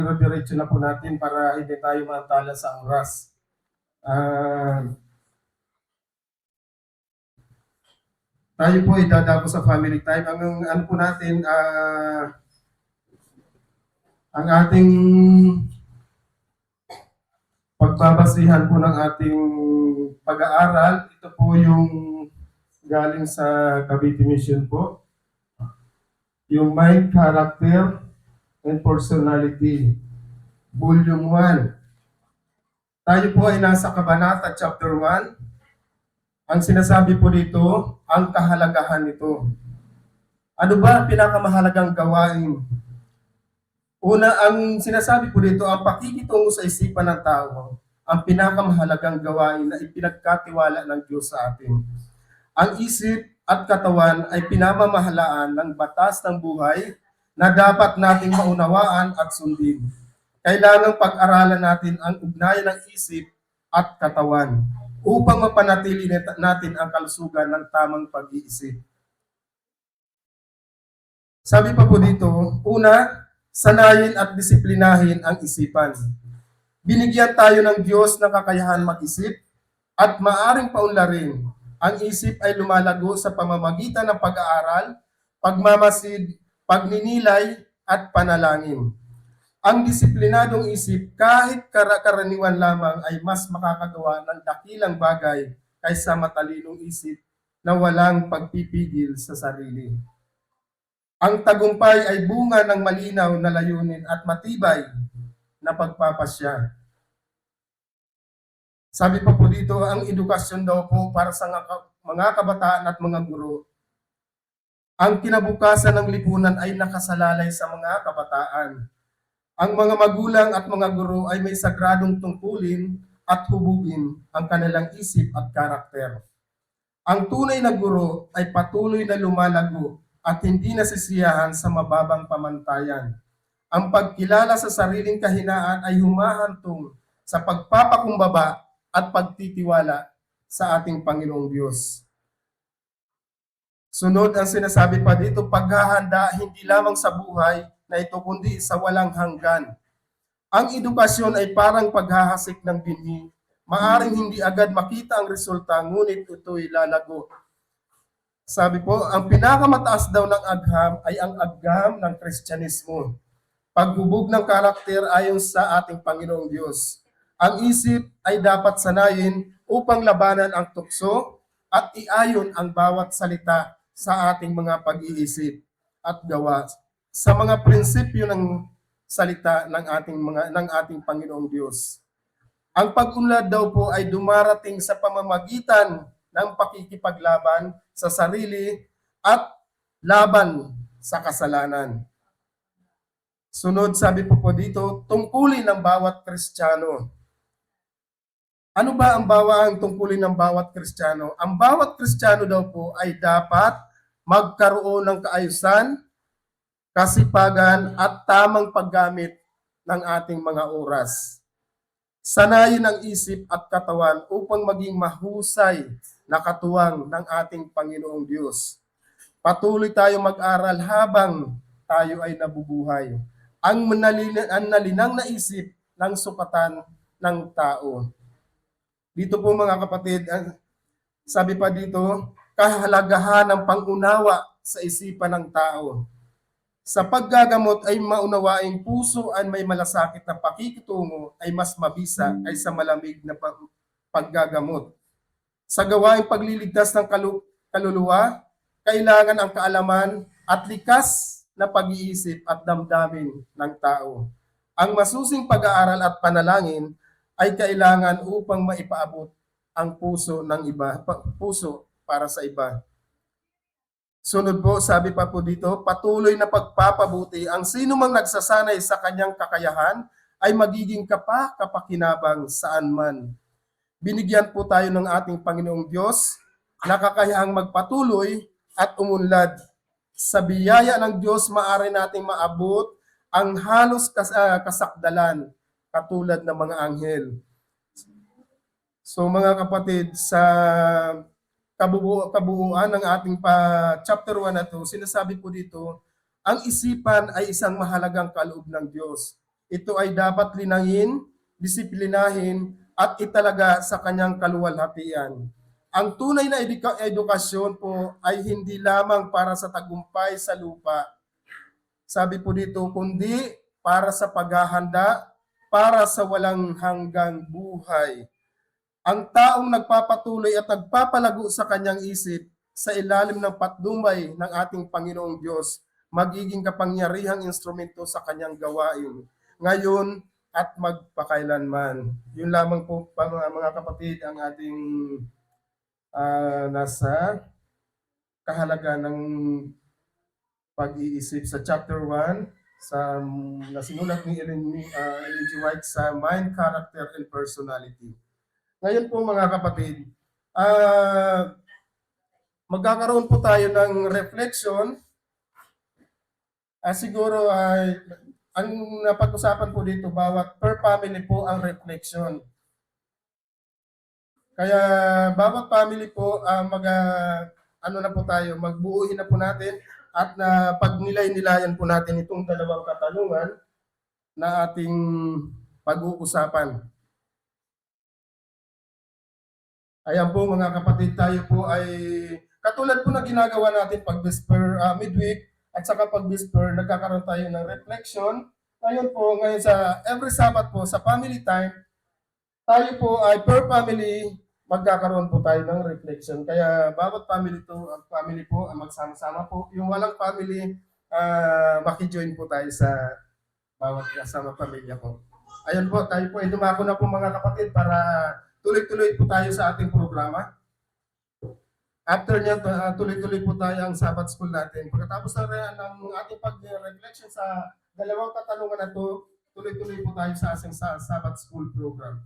Diretso na po natin para hindi tayo maantala sa oras. Tayo po ay dadako sa family time. Ang ano po natin, ang ating pagbabasihan po ng ating pag-aaral, ito po yung galing sa Cavite Mission po. Yung Mind, Character, and Personality, Volume 1. Tayo po ay nasa Kabanata Chapter 1. Ang sinasabi po dito, ang kahalagahan nito. Ano ba pinakamahalagang gawain? Una, ang sinasabi po dito, ang pakikitungo sa isipan ng tao, ang pinakamahalagang gawain na ipinagkatiwala ng Diyos sa atin. Ang isip at katawan ay pinamamahalaan ng batas ng buhay na dapat nating maunawaan at sundin. Kailangang pag-aralan natin ang ugnayan ng isip at katawan upang mapanatili natin ang kalusugan ng tamang pag-iisip. Sabi pa po dito, una, sanayin at disiplinahin ang isipan. Binigyan tayo ng Diyos ng kakayahan mag-isip at maaring paunlarin. Ang isip ay lumalago sa pamamagitan ng pag-aaral, pagmamasid, pagninilay at panalangin. Ang disiplinadong isip, kahit karaniwan lamang, ay mas makakagawa ng dakilang bagay kaysa matalinong isip na walang pagpipigil sa sarili. Ang tagumpay ay bunga ng malinaw na layunin at matibay na pagpapasya. Sabi pa po dito, ang edukasyon daw po para sa mga kabataan at mga guro. Ang kinabukasan ng lipunan ay nakasalalay sa mga kabataan. Ang mga magulang at mga guro ay may sagradong tungkulin at hubugin ang kanilang isip at karakter. Ang tunay na guro ay patuloy na lumalago at hindi nasisiyahan sa mababang pamantayan. Ang pagkilala sa sariling kahinaan ay humahantong sa pagpapakumbaba at pagtitiwala sa ating Panginoong Diyos. Sunod ang sinasabi pa dito, paghahanda hindi lamang sa buhay na ito kundi sa walang hanggan. Ang edukasyon ay parang paghahasik ng binhi. Maaring hindi agad makita ang resulta, ngunit ito'y lalago. Sabi po, ang pinakamataas daw ng agham ay ang agham ng Kristyanismo. Paghubog ng karakter ayon sa ating Panginoong Diyos. Ang isip ay dapat sanayin upang labanan ang tukso at iayon ang bawat salita sa ating mga pag-iisip at gawa sa mga prinsipyo ng salita ng ating Panginoong Diyos. Ang pag-unlad daw po ay dumarating sa pamamagitan ng pakikipaglaban sa sarili at laban sa kasalanan. Sunod, sabi po dito, tungkulin ng bawat Kristiyano. Ano ba ang tungkulin ng bawat Kristiyano? Ang bawat Kristiyano daw po ay dapat magkaroon ng kaayusan, kasipagan at tamang paggamit ng ating mga oras. Sanayin ang isip at katawan upang maging mahusay na katuwang ng ating Panginoong Diyos. Patuloy tayo mag-aral habang tayo ay nabubuhay. Ang nalinang na isip ng sukatan ng tao. Dito po mga kapatid, sabi pa dito, kahalagahan ng pangunawa sa isipan ng tao. Sa paggagamot ay maunawaing puso ay may malasakit na pakikitungo ay mas mabisa kaysa malamig na paggagamot. Sa gawaing pagliligtas ng kaluluwa, kailangan ang kaalaman at likas na pag-iisip at damdamin ng tao. Ang masusing pag-aaral at panalangin ay kailangan upang maipaabot ang puso ng iba, puso para sa iba. Sunod po, sabi pa po dito, patuloy na pagpapabuti. Ang sino mang nagsasanay sa kanyang kakayahan ay magiging kapakinabang saan man. Binigyan po tayo ng ating Panginoong Diyos na kakayahang magpatuloy at umunlad. Sa biyaya ng Diyos, maaari nating maabot ang halos kasakdalan katulad ng mga anghel. So mga kapatid, sa kabuuan ng ating chapter 1 na to, sinasabi po dito, ang isipan ay isang mahalagang kaloob ng Diyos. ito ay dapat linangin, disiplinahin, at italaga sa kanyang kaluwalhatian. Ang tunay na edukasyon po ay hindi lamang para sa tagumpay sa lupa. Sabi po dito, kundi para sa paghahanda, para sa walang hanggang buhay. Ang taong nagpapatuloy at nagpapalago sa kanyang isip sa ilalim ng patnubay ng ating Panginoong Diyos, magiging kapangyarihang instrumento sa kanyang gawain ngayon at magpakailanman. Yun lamang po mga kapatid ang ating nasa kahalaga ng pag-iisip sa chapter 1 sa nasimulat ni Ellen G. White sa Mind, Character, and Personality. Ngayon po mga kapatid, magkakaroon po tayo ng reflection. Siguro ang napag-usapan po dito, bawat per family po ang reflection. Kaya bawat family po, magbuuin na po natin at na pagnilay-nilayan po natin itong dalawang katanungan na ating pag-uusapan. Ayan po mga kapatid, tayo po ay katulad po na ginagawa natin pag midweek at saka pag nagkakaroon tayo ng reflection. Ngayon sa every Sabbath po sa family time, tayo po ay per family magkakaroon po tayo ng reflection. Kaya bawat family po magsama-sama po. Yung walang family, maki-join po tayo sa bawat kasama pamilya po. Ayun po, tayo po ay dumako na po mga kapatid para tuloy-tuloy po tayo sa ating programa. After niya, tuloy-tuloy po tayo ang Sabbath School natin. Pagkatapos ng ating pag-reflection sa dalawang katanungan na to, tuloy-tuloy po tayo sa ating Sabbath School program.